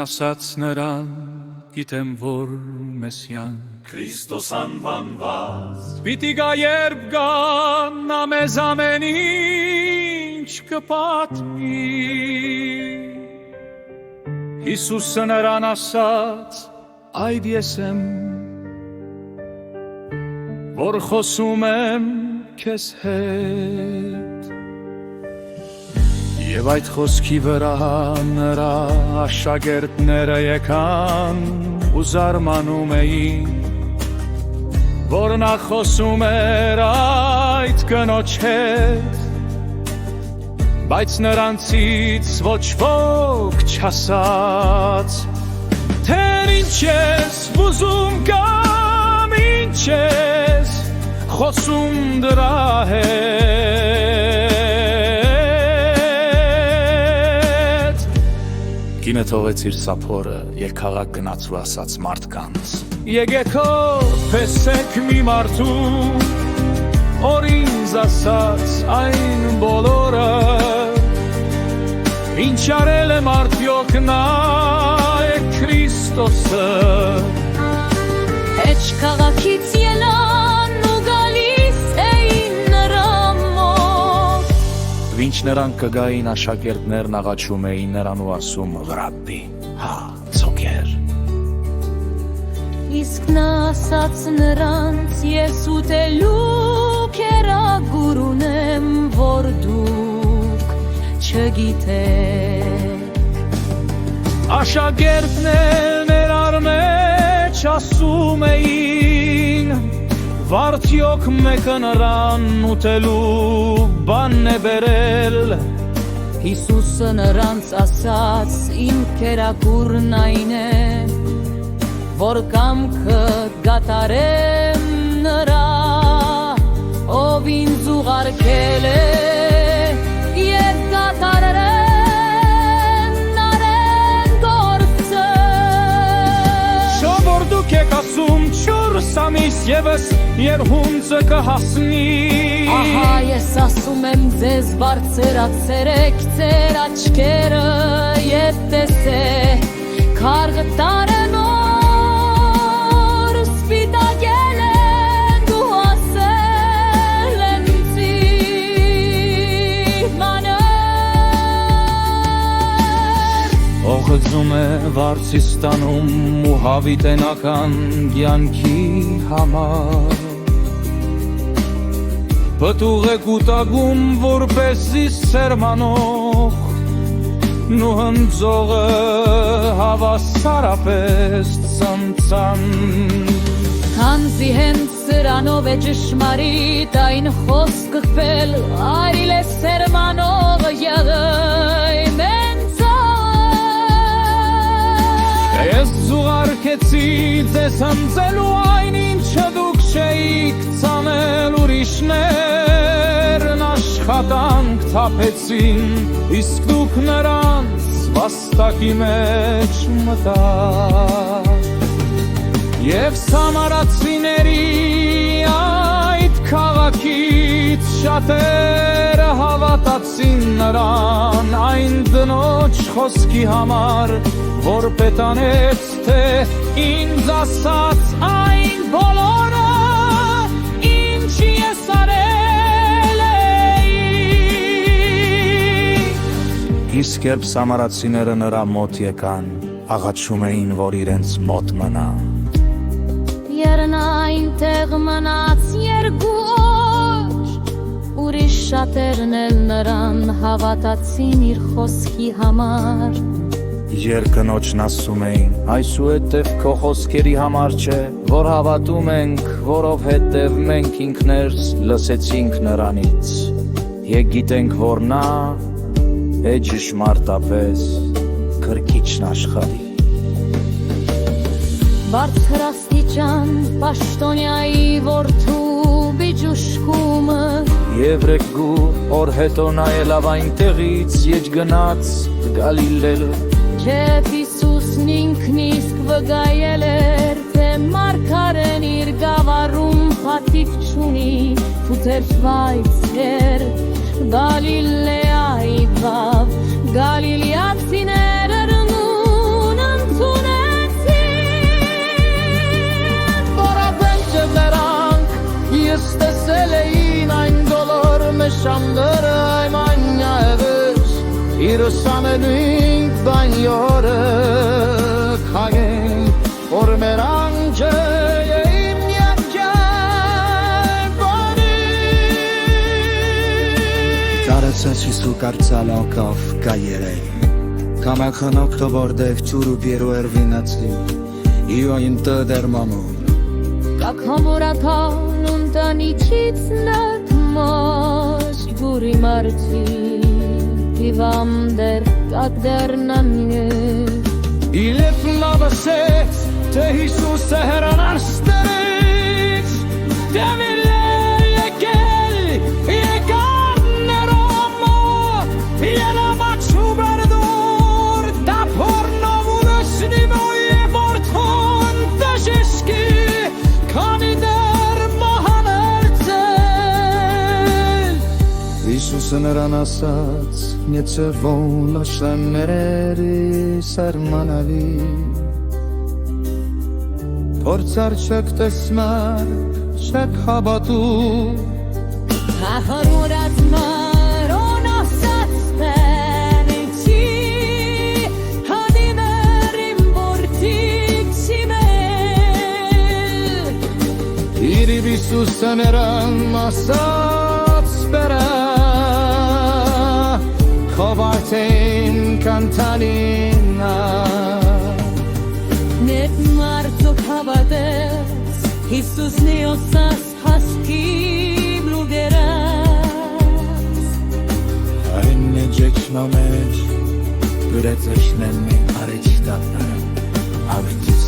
ասաց նրան, գիտեմ որ Մեսիան Քրիստոս անվանված Պիտի գա երբ գա նա մեզ ամեն ինչ կպատմի Հիսուսը նրան ասաց այդ ես եմ որ խոսում եմ քեզ հետ Եվ այդ խոսքի վրա նրա աշակերտները եկան ու զարմանում էին որ նա խոսում էր այդ կնոջ հետ բայց նրանցից ոչ ոք չասաց թե ինչ ես ուզում կամ ինչ ես խոսում դրա հետ Կինը թողեց իր սափորը և քաղաք գնաց ու ասաց մարդկանց Եկեք տեսեք մի մարդու որ ինձ ասաց այն բոլորը ինչ արել եմ արդյոք նա է Քրիստոսը Էջ քաղաքից ելան ու գալիս էին նրա մոտ Ինչ նրանք կգային աշակերտներն աղաչում էին նրան ու ասում Ռաբբի, հա, ցոքեր Իսկ նա ասաց նրանց ես ուտելու կերագուր ունեմ որ դուք չգիտեք Աշակերտներ արմեջ ասում էին Վարդյոք մեկը նրան ուտելու բան է բերել Հիսուսը նրանց ասաց իմ կերագուրն այն է որ կամքը գատարեմ նրա ով ինձ ուղարկել է և գատարեմ նարեն գործը Շո որ դուք եք ասում 4 ամիս ևս երհունձը կհասնի Ահա ես ասում եմ ձեզ բարձրացրեք ձեր աչքերը և տեսեք քար տարեն Օգծում է վարձի ստանում ու հավիտենական կյանքի համար Պտուղ է կուտագում որպեսզի սերմանող Նու հնձողը հավասարապես ծնծան Քանզի հենց սրանով է ճշմարիտ այն խոսքը խփել արիլ է սերմանողը եղեի Ես զուղարկեցի ձեզ հնձելու այն ինչը դուք չէիք ծանել ուրիշներն աշխատանք թափեցին իսկ դուք նրանց վաստակի մեջ մտաք Եվ սամարացիների այդ քաղաքից շատերը հավատացին նրան այն դնոջ խոսքի համար որ պետանեց թե ինձ ասաց այն բոլորը ինչ ես արել էի Իսկ երբ սամարացիները նրա մոտ եկան աղաչում էին որ իրենց մոտ մնա Երն այնտեղ մնաց 2 օր ուրիշ շատերն էլ նրան հավատացին իր խոսքի համար Երկնոջն ասում էին այսուհետև քո խոսքերի համար չէ որ հավատում ենք որովհետև մենք ինքներս լսեցինք նրանից Եկ գիտենք որ նա է ճշմարտապես քրքիջն աշխարհի Բարձրաստիճան պաշտոնյայի որդու բիջուշկումը Եվ օր հետո նայելով այնտեղից եջ գնաց Գալիլել Եվ Հիսուսն ինքն իսկ վկայել էր թե մարգարեն իր գավառում պատիվ չունի թութերված էր Գալիլեայի բավ Գալիլեացիները ռնուն Երուսալեմին բանյորը քագեն որ մեր անջը իմ յակյան բանի Կարացած Հիսու կարծալանքով կայերը Կամախանոք տվորդև չուրու բիրու երվինացի Իո իմ տդեր մամու Կակամորաթան ունտանիչից նատմաշ գուրի մարդի Իվամ դեր կատերնամի Իլև լավասեց թե Հիսուսը հերան արստերից Դևիլ է եկել եկան ներոմո Ելամաչու բերդուր դա փորնով ունեսնի մոյ է որթոն դաշեսկի Քանի դեր մահաներցել Հիսուսը նրան ասաց Նեցևոն լաշաններերի սարմանավի Փորձար չեք տեսմար, չեք հավատու Հահարորած մարոն ասաց պենիչի Հադիներ իմ որդիք չիմել Իրիվ Հիսուսը նրան ասաց բերա Խովարտին կանտանինա Net մարդոք հավատեց Հիսուսն է ոսաս հասկի բլուգերած Այն է ջեքնոմեր Գրեց էշնեն մի արիչ տատնարը Ավիթից